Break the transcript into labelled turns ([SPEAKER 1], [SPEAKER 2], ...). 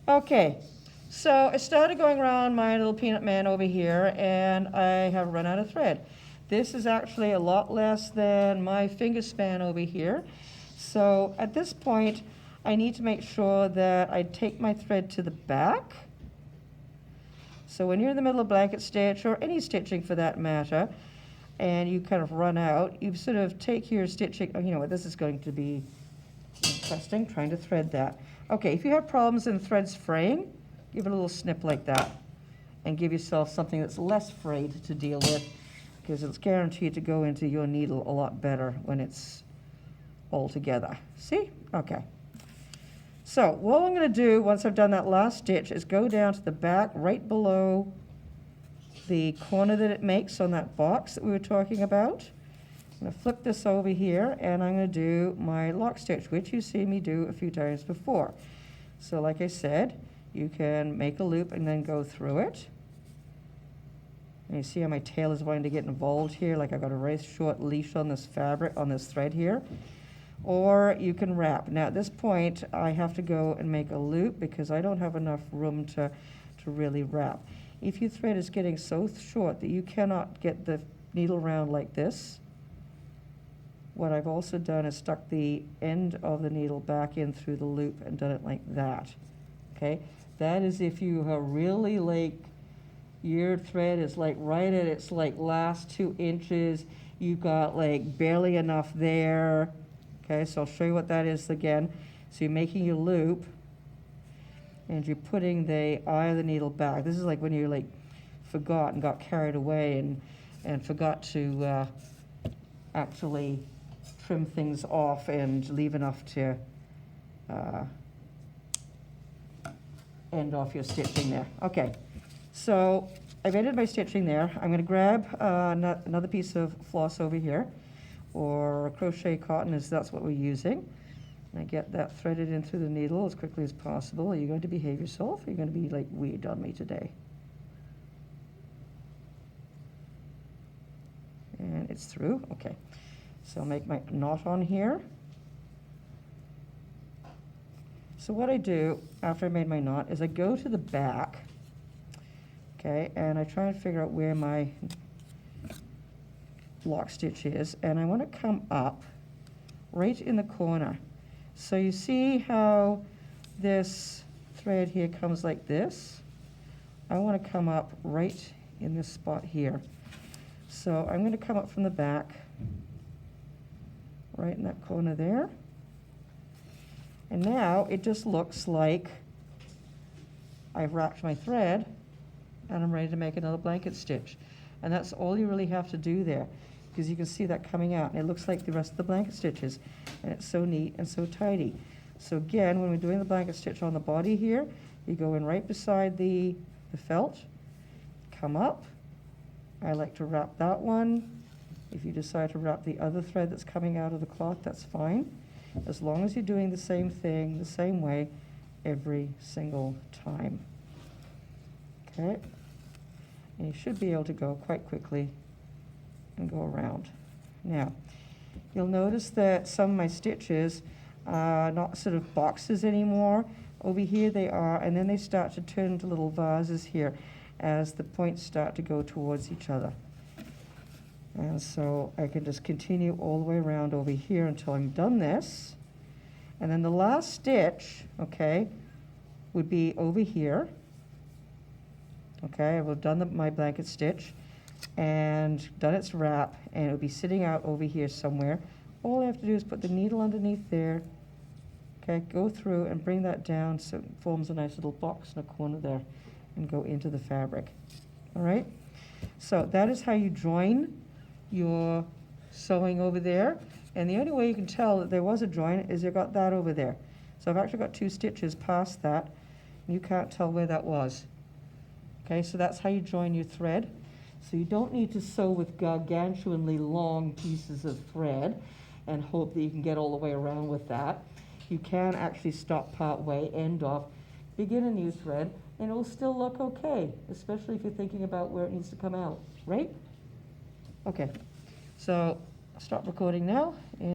[SPEAKER 1] Okay, so I started going around my little peanut man over here, and I have run out of thread. This is actually a lot less than my finger span over here. So at this point, I need to make sure that I take my thread to the back. So when you're in the middle of blanket stitch, or any stitching for that matter, and you kind of run out, you sort of take your stitching, oh, you know what, this is going to be interesting, trying to thread that. Okay, if you have problems in threads fraying, give it a little snip like that and give yourself something that's less frayed to deal with, because it's guaranteed to go into your needle a lot better when it's all together. See? Okay. So what I'm going to do once I've done that last stitch is go down to the back right below the corner that it makes on that box that we were talking about. I'm going to flip this over here, and I'm going to do my lock stitch, which you've seen me do a few times before. So like I said, you can make a loop and then go through it. And you see how my tail is wanting to get involved here, like I've got a very short leash on this fabric, on this thread here. Or you can wrap. Now at this point, I have to go and make a loop because I don't have enough room to really wrap. If your thread is getting so short that you cannot get the needle round like this, what I've also done is stuck the end of the needle back in through the loop and done it like that. Okay, that is if you are really like, your thread is like right at its like last 2 inches. You've got like barely enough there. Okay, so I'll show you what that is again. So you're making your loop and you're putting the eye of the needle back. This is like when you like forgot and got carried away and forgot to actually trim things off and leave enough to end off your stitching there. Okay, so I've ended my stitching there. I'm going to grab another piece of floss over here, or crochet cotton, as that's what we're using. And I get that threaded in through the needle as quickly as possible. Are you going to behave yourself? Or are you going to be like weird on me today? And it's through. Okay. So I'll make my knot on here. So what I do after I made my knot is I go to the back, okay, and I try and figure out where my lock stitch is, and I want to come up right in the corner. So you see how this thread here comes like this? I want to come up right in this spot here. So I'm going to come up from the back, right in that corner there. And now it just looks like I've wrapped my thread and I'm ready to make another blanket stitch. And that's all you really have to do there, because you can see that coming out and it looks like the rest of the blanket stitches, and it's so neat and so tidy. So again, when we're doing the blanket stitch on the body here, you go in right beside the felt, come up. I like to wrap that one. If you decide to wrap the other thread that's coming out of the cloth, that's fine, as long as you're doing the same thing the same way every single time. Okay, and you should be able to go quite quickly and go around. Now, you'll notice that some of my stitches are not sort of boxes anymore. Over here they are, and then they start to turn into little vases here as the points start to go towards each other. And so I can just continue all the way around over here until I'm done this. And then the last stitch, okay, would be over here. Okay, I've done my blanket stitch and done its wrap, and it would be sitting out over here somewhere. All I have to do is put the needle underneath there, okay, go through and bring that down so it forms a nice little box in a corner there and go into the fabric. All right, so that is how you join your sewing over there. And the only way you can tell that there was a join is you got that over there. So I've actually got 2 stitches past that, and you can't tell where that was. Okay, so that's how you join your thread. So you don't need to sew with gargantuanly long pieces of thread and hope that you can get all the way around with that. You can actually stop part way, end off, begin a new thread, and it will still look okay, especially if you're thinking about where it needs to come out, right? Okay, so stop recording now.